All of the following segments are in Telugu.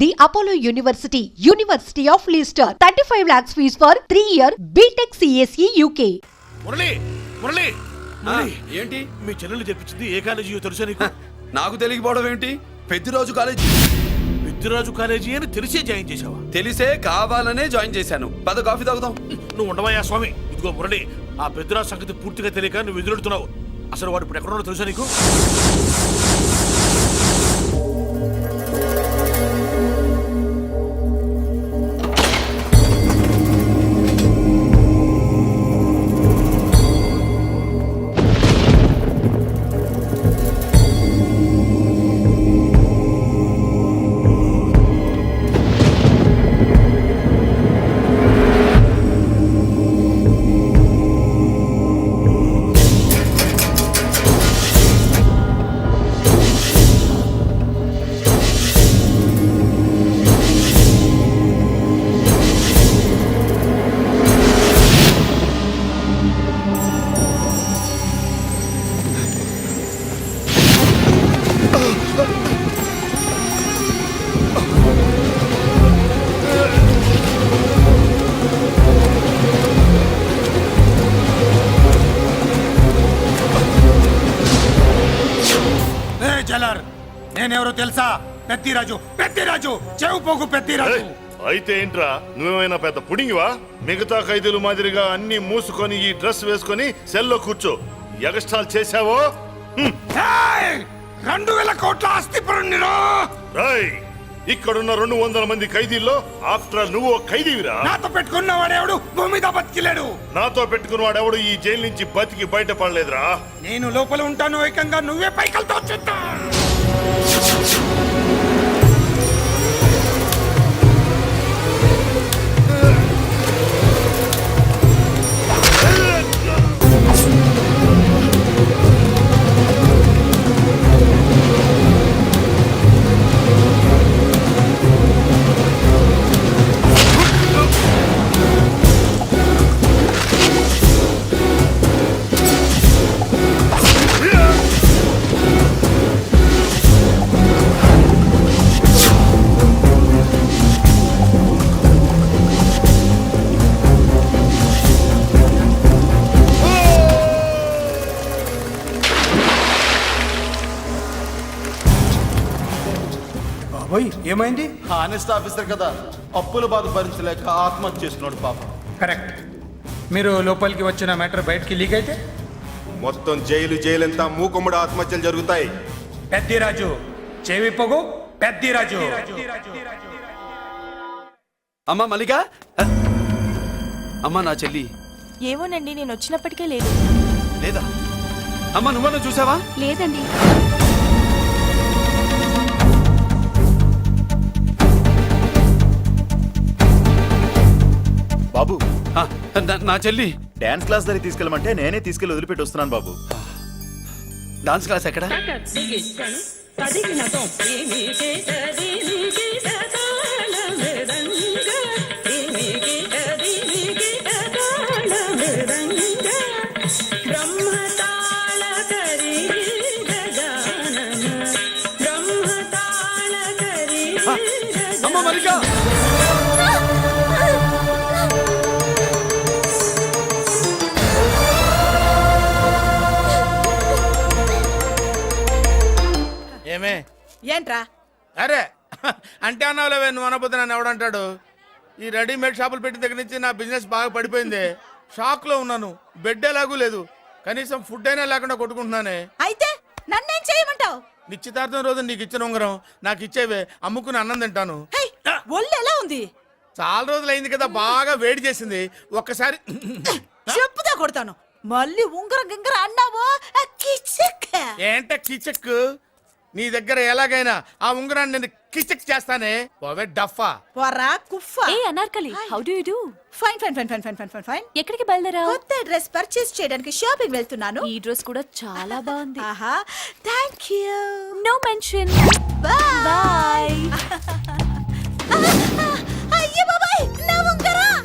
The Apollo University, University of Leicester, 35 lakhs fees for 3-year BTech CSE UK. Murali ఏంటి మీ చెల్లెలు చెప్పించింది ఏ కాలేజీ తెలుసా నీకు? నాకు తెలియకపోవడం ఏంటి? పెద్దిరాజు కాలేజీ. పెద్దిరాజు కాలేజీ అని తెలిసే జాయిన్ చేసావా? తెలిసే కావాలనే జాయిన్ చేశాను. పద కాఫీ తాగుదాం. నువ్వు ఉండవయ్యా స్వామి. ఇదిగో మురళి, ఆ పెద్దిరాజు సంగతి పూర్తిగా తెలియక నువ్వు ఎదురెడుతున్నావు. అసలు వాడు ఇప్పుడు ఎక్కడున్నాడో తెలుసా నీకు? నేనెవరో తెలుసా? పెద్దిరాజు, పెద్దిరాజు, చెవు పోగు పెద్దిరాజు. అయితే ఏంట్రా, నువ్వేమైనా పెద్ద పుడింగివా? మిగతా ఖైదీలు మాదిరిగా అన్ని మూసుకొని ఈ డ్రెస్ వేసుకొని సెల్లో కూర్చో. ఎగస్ట్రాల్ చేశావో 2000 కోట్ల ఆస్తి పరుణ్ణిరా. ఇక్కడున్న 200 మంది ఖైదీల్లో ఆఫ్టర్ నువ్వు ఖైదీవిరా. నాతో పెట్టుకున్నవాడెవడు భూమి మీద బతికిలేడు. నాతో పెట్టుకున్నవాడెవడు ఈ జైలు నుంచి బతికి బయటపడలేదురా. నేను లోపల ఉంటాను, ఏకంగా నువ్వే పైకలతో చూద్దా. ఏమైంది? హానెస్ట్ ఆఫీసర్ కదా, అప్పుల బాధ భరించలేక ఆత్మహత్య చేసుకున్నాడు పాపం. కరెక్ట్. మీరు లోపలికి వచ్చిన మ్యాటర్ బయటికి లీక్ అయితే మొత్తం జైలు అంతా మూకుమ్మడి ఆత్మహత్యలు జరుగుతాయి. పెద్దిరాజు, చెవి పొగు పెద్దిరాజు. అమ్మా మల్లిక, అమ్మా నా చెల్లి. ఏమోనండి, నేను వచ్చినప్పటికే లేదు. లేదా? అమ్మా నువ్వన్నా చూసావా? లేదండి. బాబు, నా చెల్లి డాన్స్ క్లాస్ దగ్గర తీసుకెళ్ళమంటే నేనే తీసుకెళ్ళి వదిలిపెట్టి వస్తున్నాను బాబు. డాన్స్ క్లాస్ ఎక్కడ? అమ్మ మల్లిక, ఏమే ఏంట్రా? అరే అంటే అన్నావులేవే, నువ్వు అనబోద్దు నన్ను ఎవడంటాడు. ఈ రెడీమేడ్ షాపులు పెట్టిన దగ్గర నుంచి నా బిజినెస్ బాగా పడిపోయింది. షాక్ లో ఉన్నాను. బెడ్ ఎలాగూ లేదు, కనీసం ఫుడ్ అయినా లేకుండా కొట్టుకుంటున్నానే. అయితే నన్నేం చేయమంటావు? నిశ్చితార్థం రోజు నీకు ఇచ్చిన ఉంగరం నాకు ఇచ్చేవే, అమ్ముకుని అన్నం తింటాను. ఒళ్ళు ఎలా ఉంది? చాలా రోజులు అయింది కదా, బాగా వేడి చేసింది. ఒక్కసారి చెప్పుదా కొడతాను. మళ్ళీ ఉంగరం గింగర అన్నావో ఏంట కిచెక్? నీ దగ్గర ఎలాగైనా ఆ ఉంగరాన్ని నేను కిచెక్ చేస్తానే. పోవే డఫా. పోరా కుఫా. ఏ Anarkali, how do you do? Fine fine fine fine fine fine fine. ఎక్కడికి బయలుదేరావు? కొత్త డ్రెస్ పర్చేస్ చేయడానికి షాపింగ్ వెళ్తున్నాను. ఈ డ్రెస్ కూడా చాలా బాగుంది. ఆహా, thank you. No mention. Bye bye. అయ్యో బాబాయ్, నా ఉంగరం.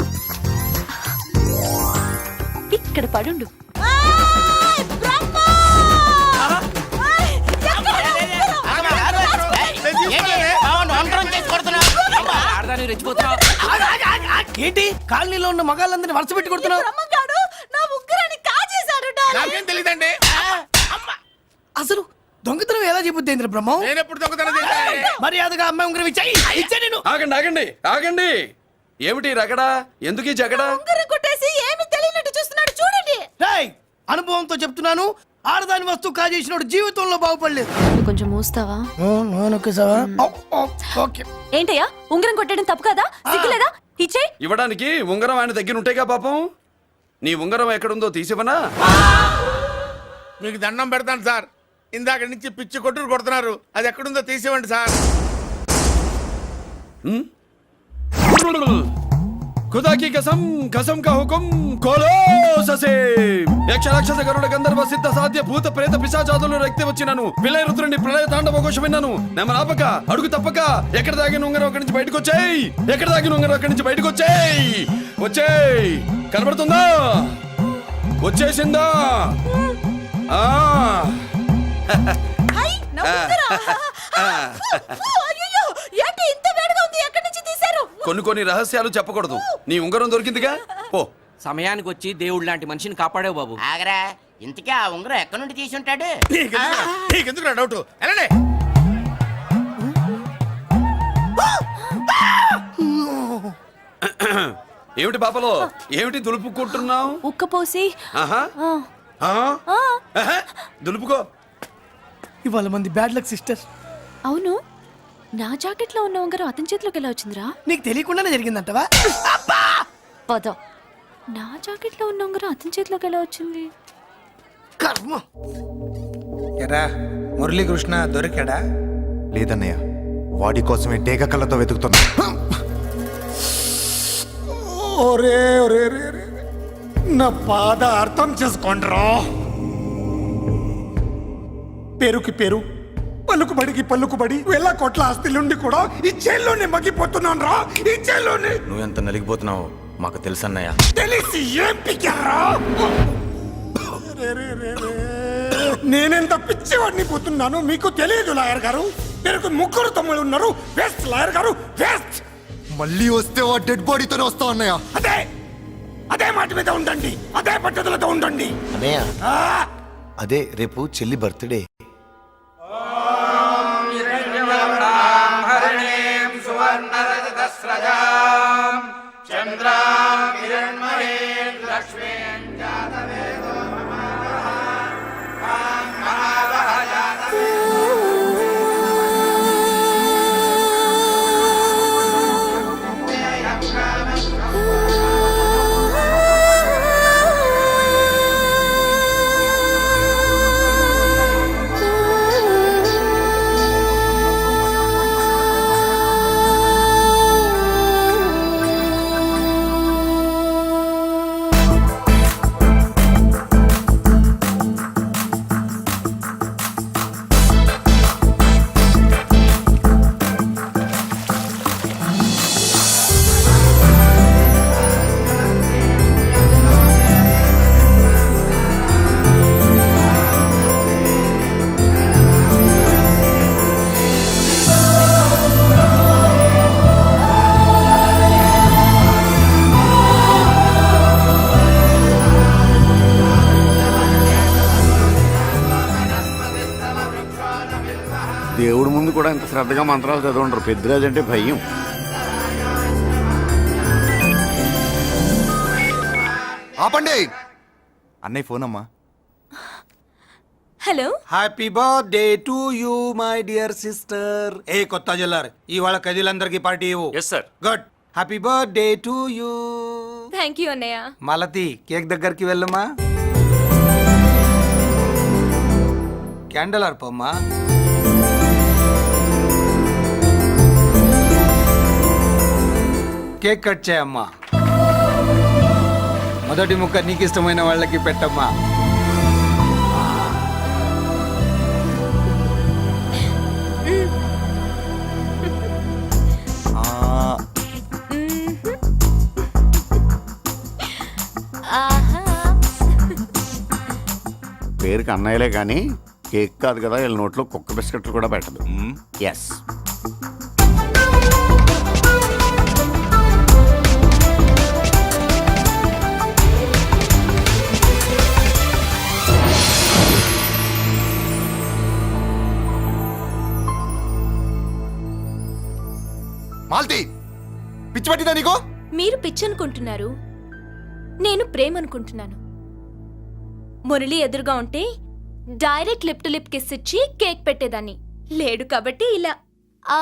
ఇక్కడ పడుండు. దాని రెచ్చిపోతున్నావు? ఏంటి కాలనీలో ఉన్న మగాళ్ళందరినీ వరుస పెట్టి కొడుతున్నావు? బ్రహ్మంగాడు నా ఉంగరాన్ని కాజేశాడు డార్లింగ్. నాకేం తెలియదండి. అసలు దొంగతనం ఎలా చెబుద్ది బ్రహ్మం? నేను ఎప్పుడు దొంగతనం చేశాను? మర్యాదగా అమ్మాయి ఉంగరం ఇచ్చాయి. నేను ఆగండి ఆగండి ఆగండి. ఏమిటి రగడా? ఎందుకు ఈ జగడా? ఉంగరం కొట్టేసి ఏమీ తెలియనట్టు చూస్తున్నాడు చూడండి. రేయ్, అనుభవంతో చెప్తున్నాను, ఆడదాని వస్తువు కాజేసినోడు జీవితంలో బాగుపడలేదు. కొంచెం మూస్తావా? ఓకే. ఏంటయ్యా ఉంగరం కొట్టడం తప్పు కదా? సిగ్గులేదా? ఇచ్చే. ఇవ్వడానికి ఉంగరం ఆయన దగ్గర ఉంటేగా పాపం. నీ ఉంగరం ఎక్కడుందో తీసివనా? మీకు దండం పెడతాను సార్. ఇందాక నుంచి పిచ్చి కొట్టుడు కొడుతున్నారు. అది ఎక్కడుందో తీసివ్వండి సార్. खुदा की कसम कसम का हुकुम खोलो ससे యక్ష రాక్షస గరుడ గంధర్వ సిద్ధ సాధ్య భూత ప్రేత పిశాచాదులు రక్తి వచ్చినాను విలయ రుద్రుని ప్రళయ తాండవ ఘోష విన్నాను. నెమరాపక అడుగు తప్పక ఎక్కడ దాగిన ఉంగరం అక్కడి నుంచి బయటకు వచ్చేయ్. ఎక్కడ దాగిన ఉంగరం అక్కడి నుంచి బయటకు వచ్చేయ్. వచ్చేయ్. కనబడుతుందా? వచ్చేసిందా? ఆ హై నా ఉంగరం. అయ్యో ఏంటి ఇంత వేడిగా ఉంది? ఎక్కడి నుంచి తీశారు? కొన్ని రహస్యాలు చెప్పకూడదు. నీ ఉంగరం దొరికిందిగా, పో. సమయానికి వచ్చి దేవుడు లాంటి మనిషిని కాపాడావు బాబు. ఆగరా, ఇంతకీ ఆ ఉంగరం ఎక్కడి నుండి తీసి ఉంటాడు? నీకెందుకు డౌట్? వెళ్ళండి. ఏమిటి పాపలో, ఏమిటి దులుపుకుంటున్నావు? ఉక్కపోసి. ఆహా. ఆహా. దులుపుకో. ఇవాళ మంది బ్యాడ్ లక్ సిస్టర్. అవును, నా జాకెట్ లో ఉన్న ఉంగరం అతని చేతిలోకి ఎలా వచ్చిందిరా? నీకు తెలియకుండానే జరిగిందంటవా? పద. నా జాకెట్ లో ఉన్న ఉంగరం అతని చేతిలోకి ఎలా వచ్చింది? కర్మ. ఎరా మురళీకృష్ణ దొరికాడా? లేదన్నయ్య, వాడి కోసమే డేగ కళ్ళతో వెతుకుతున్నా. ఒరే ఒరే ఒరే ఒరే. నా బాధ అర్థం చేసుకోండిరా. పేరుకి పేరు, పలుకుబడికి పలుకుబడి, వేల కోట్ల ఆస్తిలుండి కూడా ఈ జైల్లోనే మగ్గిపోతున్నాను రా. ఈ జైల్లోనే. నువ్వెంత నలిగిపోతున్నావు మాకు తెలుసన్నయ్య. తెలిసి ఏం పిక్కారా? నేనెంత పిచ్చివాడిని పోతున్నాను మీకు తెలియదు లాయర్ గారు. పేరుకు ముగ్గురు తమ్ముళ్ళు ఉన్నారు. వేస్ట్ లాయర్ గారు, వేస్ట్. మళ్ళీ వస్తే ఆ డెడ్ బాడీతోనే వస్తావు అన్నయ్య. అదే అదే మాట మీద ఉండండి, అదే పట్టుదలతో ఉండండి. అన్నయ్య, ఆ! అదే రేపు చెల్లి బర్త్డే. దేవుడి ముందు కూడా ఇంత శ్రద్ధగా మంత్రాలు చదవంటారు. పెద్దరాజు అంటే భయం. ఆపండి. అన్నయ్య ఫోన్ అమ్మా. Hello. Happy birthday to you my dear sister. ఏ కొత్త జల్లార్, ఇవాళ కదిలందరికీ పార్టీ ఇవ్వు. Yes sir. Good. Happy birthday to you. Thank you అన్నయ్య. మాలతి, కేక్ దగ్గరికి వెళ్ళమ్మా. క్యాండల్ అర్పమ్మా. కేక్ కట్ చేయమ్మా. మొదటి ముక్క నీకు ఇష్టమైన వాళ్ళకి పెట్టమ్మా. పేరుకి అన్నయ్యలే కానీ కేక్ కాదు కదా, వీళ్ళ నోట్లో కుక్క బిస్కెట్లు కూడా పెట్టదు. ఎస్. మాల్తి పిచ్చి పట్టిందా నీకు? మీరు పిచ్చి అనుకుంటున్నారు, నేను ప్రేమ అనుకుంటున్నాను. మురళి ఎదురుగా ఉంటే direct lip to lip kiss ఇచ్చి కేక్ పెట్టేదాన్ని. లేడు కాబట్టి ఇలా ఆ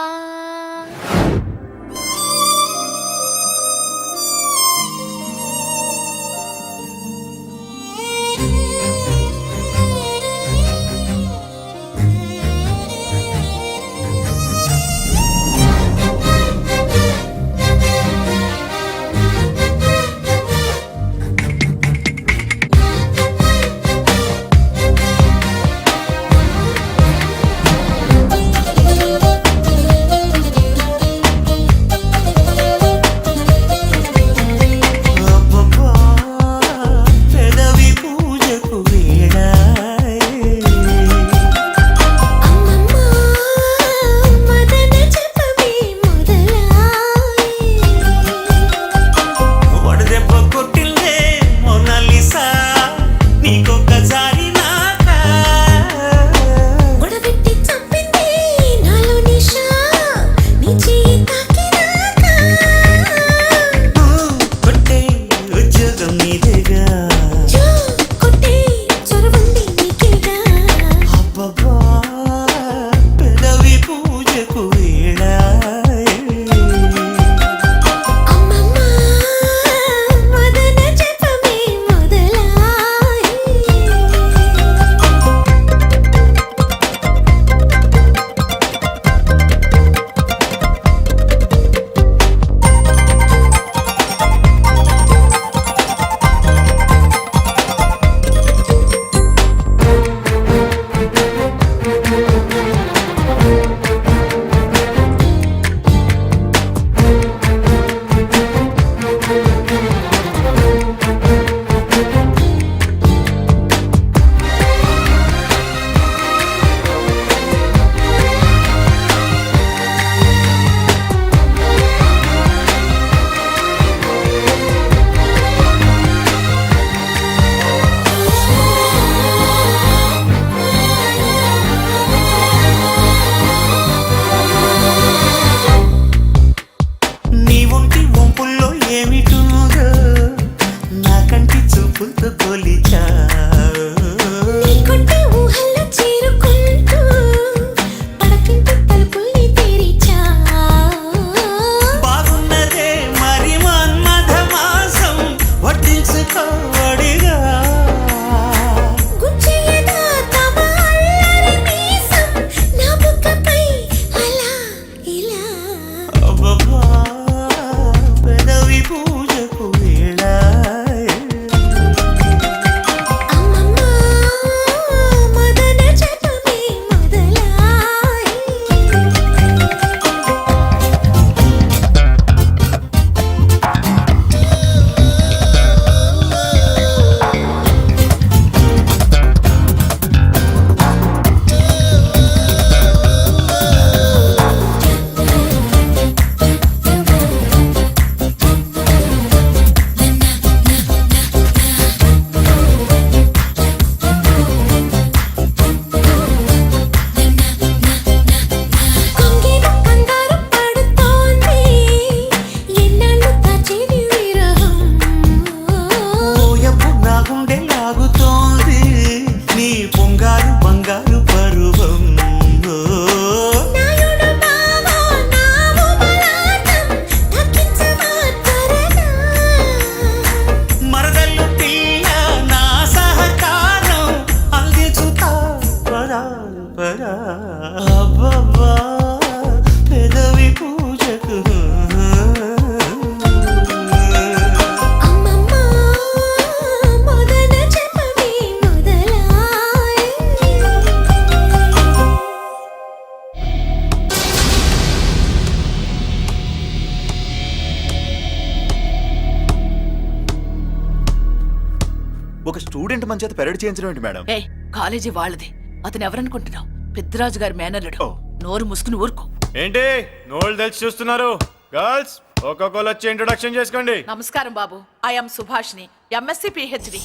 ఒక స్టూడెంట్ మన చేత పెరడ్ చేయించడం ఏంటి మేడం? ఏ కాలేజీ వాళ్ళది. అతను ఎవరనుకుంటున్నావు? పెద్దరాజు గారి మేనల్లుడు. నోరు ముసుకుని ఊరుకో. ఏంటి నోళ్ళు తెలిసి చూస్తున్నారు? గర్ల్స్ ఒక్కొక్కరు వచ్చి ఇంట్రొడక్షన్ చేసుకోండి. నమస్కారం బాబు, ఐఎమ్ సుభాష్ని, ఎంఎస్సి పిహెచ్డి.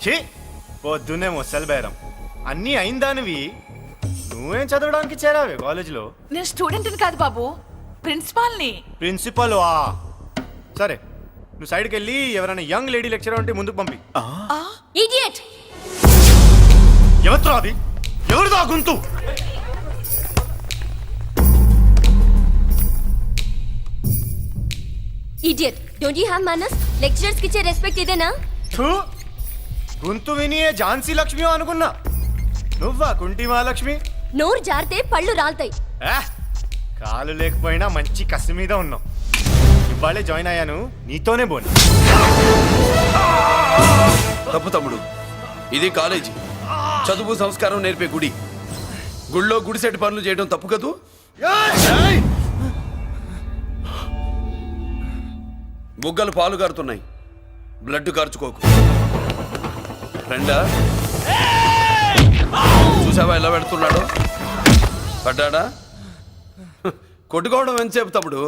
ఛీ పొద్దున్నే ముసలి బేరం అన్నీ అయిందానివి నువ్వేం చదవడానికి చేరావే కాలేజీలో? నేను స్టూడెంట్ని కాదు బాబు, ప్రిన్సిపాల్ని. ప్రిన్సిపల్ సరే, నువ్వు సైడ్కి వెళ్ళి ఎవరైనా యంగ్ లేడీ లెక్చరర్ ఉంటే ముందుకు పంపి. ఇడియట్! ఎవరితో అది? ఎవరిదో ఆ గొంతు? ఇడియట్! డోంట్ యు హావ్ మనస్? లెక్చరర్స్ కి ఇచ్చే రెస్పెక్ట్ ఇదేనా? థూ, గొంతు విని ఏ ఝాన్సీ లక్ష్మి అనుకున్నా. నువ్వా కుంటి మహాలక్ష్మి? నోరు జారితే పళ్ళు రాల్తాయి. కాలు లేకపోయినా మంచి కసి మీద ఉన్నావు. ఇవాళే జాయిన్ అయ్యాను, నీతోనే బోని. తప్పు తమ్ముడు, ఇది కాలేజీ, చదువు సంస్కారం నేర్పే గుడి. గుళ్ళో గుడిసెట్టి పనులు చేయడం తప్పు కదూ? బుగ్గలు పాలు కారుతున్నాయి, బ్లడ్ కార్చుకోకు. ఫ్రెండా, చూసావా ఎలా పెడుతున్నాడు? పడ్డాడా? కొట్టుకోవడం ఎంతసేపు తమ్ముడు?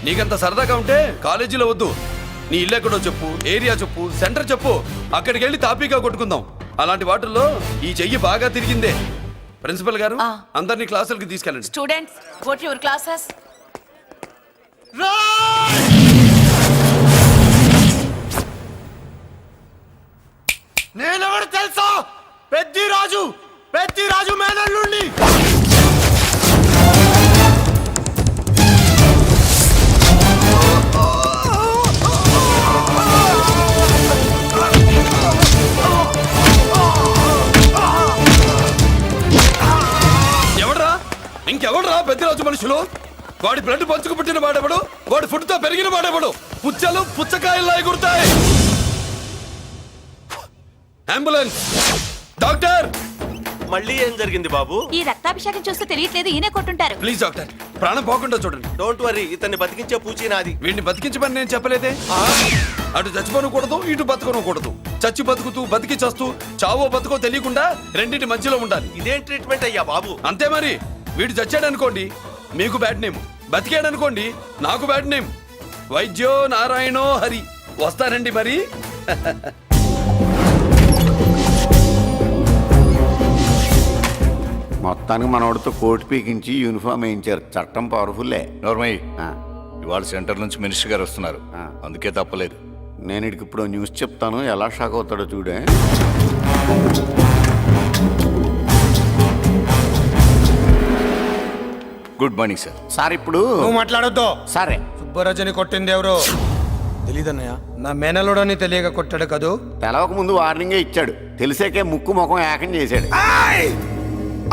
నీకంత సరదాగా ఉంటే కాలేజీలో వద్దు. నీ ఇల్లు ఎక్కడో చెప్పు, ఏరియా చెప్పు, సెంటర్ చెప్పు, అక్కడికి వెళ్ళి తాపీగా కొట్టుకుందాం. అలాంటి వాటిల్లో ఈ చెయ్యి బాగా తిరిగిందే. ప్రిన్సిపల్ గారు, అందరినీ క్లాసులకి తీసుకెళ్ళండి. Students, go to your classes. నేనెవరు తెలుసా? పెద్దిరాజు, పెద్దిరాజు మేనల్లుండి. ఎవడ్రా? ఇంకెవడ్రా పెద్దిరాజు మనుషులు? వాడి బ్లడ్ పంచుకు పుట్టిన వాడెవడు? వాడి ఫుడ్ తో పెరిగిన వాడెవడు? పుచ్చలు పుచ్చకాయల్లా ఎగురుతాయి. అంబులెన్స్! డాక్టర్! మళ్ళీ ఏం జరిగింది బాబు? ఈ రక్తాభిషేకం చూస్తే తెలియట్లేదు, ఈయనే కొట్టుంటారు. ప్లీజ్ డాక్టర్, ప్రాణం పోకుండా చూడండి. డోంట్ వరీ, ఇతన్ని బతికించే పూచి నాది. వీడిని బతికించమని నేను చెప్పలేదే. అటు చచ్చిపోనకూడదు, ఇటు బతకనకూడదు. చచ్చి బతుకుతూ, బతికి చస్తూ, చావో బతుకో తెలియకుండా రెండింటి మధ్యలో ఉండాలి. ఇదేం ట్రీట్మెంట్ అయ్యా బాబు? అంతే మరి. వీడు చచ్చాడనుకోండి, మీకు బ్యాడ్ నేమ్. బతికాడనుకోండి, నాకు బ్యాడ్ నేమ్. వైద్యో నారాయణో హరి. వస్తానండి మరి. మొత్తానికి మనోడితో కోట్ పీకించి యూనిఫామ్ వేయించారు. చట్టం పవర్ఫుల్లే. నోర్మయ్య, ఇవాళ సెంటర్ నుంచి మినిస్టర్ గారు వస్తున్నారు, అందుకే తప్పలేదు. నేను ఇడికి ఇప్పుడు న్యూస్ చెప్తాను, ఎలా షాక్ అవుతాడో చూడే. Good morning sir. సార్ ఇప్పుడు నువ్వు మాట్లాడొద్దు. సరే, సుబ్బరాజుని కొట్టింది ఎవరు? తెలీదన్నయ్య, నా మేనలోడని తెలియక కొట్టాడు కదూ. తెలవక ముందు వార్నింగే ఇచ్చాడు, తెలిసాకే ముక్కు ముఖం ఏకం చేశాడు.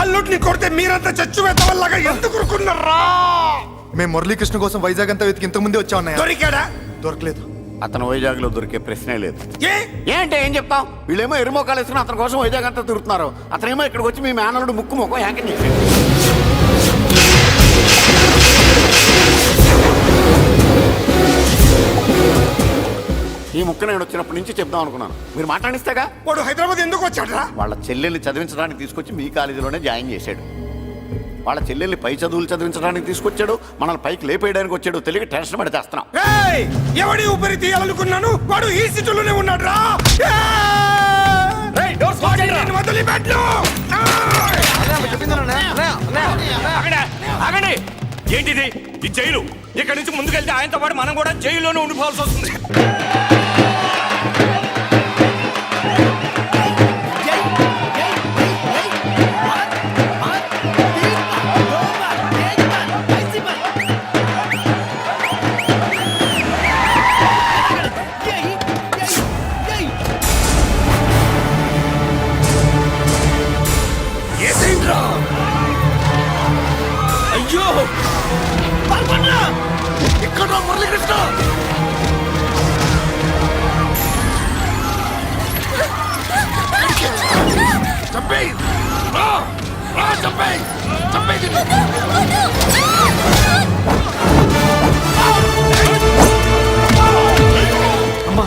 అల్లుడిని కొడితే మీరంతా చచ్చు వెతవల్లాగా ఎందుకు ఉరుకున్నారా? మేము మురళీకృష్ణ కోసం వైజాగ్ అంతా వెతికి ఇంత ముందే వచ్చా ఉన్నాయా? దొరికాడా? దొరకలేదు. అతను వైజాగ్ లో దొరికే ప్రశ్నే లేదు. ఏ ఏంటే ఏం చెప్తాం? వీళ్ళేమో ఎరుమోకాలు వేసుకుని అతని కోసం వైజాగ్ అంతా తిరుగుతున్నారు. అతనేమో ఇక్కడికి వచ్చి మీ మేనలుడు ముక్కు ముఖం ఏకం చేశాడు. ఈ ముక్క నేను వచ్చినప్పటి నుంచి చెప్దాం అనుకున్నాను, మీరు మాట్లాడిస్తేగా. వాడు హైదరాబాద్ ఎందుకు వచ్చాడరా? వాళ్ళ చెల్లెల్ని చదివించడానికి తీసుకొచ్చి మీ కాలేజీలోనే జాయిన్ చేశాడు. వాళ్ళ చెల్లెల్ని పై చదువులు చదివించడానికి తీసుకొచ్చాడు, మనల్ని పైకి లేపేయడానికి వచ్చాడు. తెలియక టెన్షన్ పడి చేస్తున్నాం. ఎవడి ఊపిరి తీయాలనుకున్నాను, వాడు ఈ సీటులోనే ఉన్నాడు రా. ఏంటిది? ఈ జైలు. ఇక్కడి నుంచి ముందుకెళ్తే ఆయనతో పాటు మనం కూడా జైల్లోనే ఉండిపోవాల్సి వస్తుంది. అయ్యో ఇక్కడ మురళీకృష్ణ చంపేయ్, చంపేయ్, చంపేయ్. అమ్మా,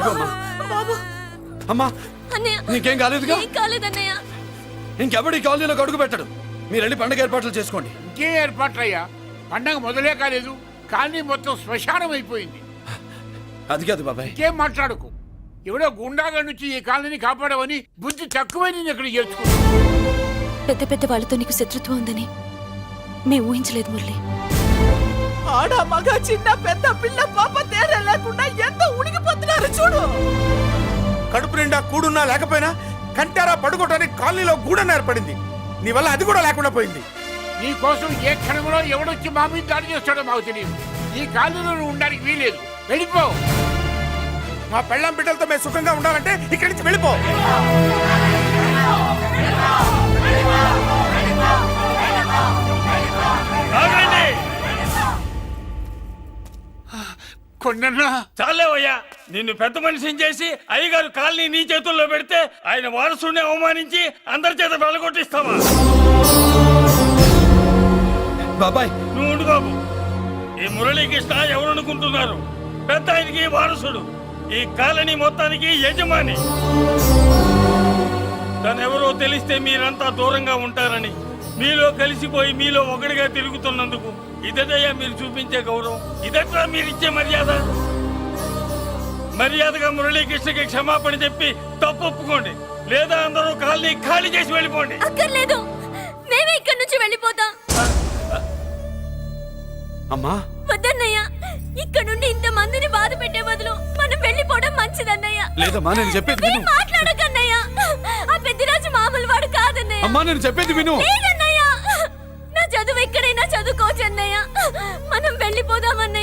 ఇదిగోమ్మా. బాబు అమ్మా అన్నయ్య నీకేం కాలేదుగా? ఏం కాలేదన్నయ్య. ఇంకెవడి కాలనీలో అడుగు పెట్టడు. మీరు వెళ్ళి పండుగ ఏర్పాట్లు చేసుకోండి. ఇంకే ఏర్పాట్లయ్యా, పండగ మొదలే కాలేదు కానీ మొత్తం శ్మశానం అయిపోయింది. అది కాదు బాబాయ్. ఇంకేం మాట్లాడుకు. ఎవడో గుండాగా నుంచి ఈ కాలనీని కాపాడవని బుద్ధి తక్కువై నేను ఇక్కడ చేర్చుకున్నా. పెద్ద పెద్ద వాళ్ళతో నీకు శత్రుత్వం ఉందని మేము ఊహించలేదు మురళి. ఆడ మగ చిన్న పెద్ద పిల్ల పాప తేడా లేకుండా ఎంత ఉడికిపోతున్నారు చూడు. కడుపు నిండా కూడున్నా లేకపోయినా కంటారా పడుకోవటానికి కాలనీలో గూడన్న ఏర్పడింది. నీ వల్ల అది కూడా లేకుండా పోయింది. నీ కోసం ఏ క్షణంలో ఎవడొచ్చి మా మీద దాడి చేస్తాడో మాకు తెలియదు. ఈ కాలనీలో నువ్వు ఉండడానికి వీలేదు. వెళ్ళిపో. మా పెళ్ళాం బిడ్డలతో మేము సుఖంగా ఉండాలంటే ఇక్కడి నుంచి వెళ్ళిపో. కొండన్నా చాలేవయ్యా, నిన్ను పెద్ద మనిషిని చేసి అయ్యగారు కాలనీ నీ చేతుల్లో పెడితే ఆయన వారసుని అవమానించి అందరి చేత వెళ్ళగొట్టిస్తావా? బాబాయ్ నువ్వు ఉండు బాబు. ఈ మురళీకృష్ణ ఎవరనుకుంటున్నారు? పెద్ద ఆయనకి వారసుడు, ఈ కాలనీ మొత్తానికి యజమాని. తనెవరో తెలిస్తే మీరంతా దూరంగా ఉంటారని మీలో కలిసిపోయి మీలో ఒకటిగా తిరుగుతున్నందుకు ఇదటయ్యా మీరు చూపించే గౌరవం, ఇదట్లా మీరిచ్చే మర్యాద. మర్యాదగా మురళీకృష్ణకి క్షమాపణ చెప్పి తప్పు ఒప్పుకోండి, లేదా అందరూ కాలనీ ఖాళీ చేసి వెళ్ళిపోండి. అక్కర్లేదు, మేమే ఇక్కడి నుంచి వెళ్ళిపోతాం. అమ్మా వద్దన్నయ్య, ఇక్కడ నుండి ఇంత మందిని బాధ పెట్టే బదులు మనం వెళ్ళిపోవడం మంచిదన్నయ్య. లేదమ్మా, నేను చెప్పేది విను. మాట్లాడకన్నయ్య, ఆ పెద్దిరాజు మామూలు వాడు కాదన్నయ్య. అమ్మా నేను చెప్పేది విను. లేదన్నయ్య, నా చదువు ఎక్కడైనా చదువుకోవచ్చు అన్నయ్య. మనం వెళ్ళిపోదామన్నయ్య.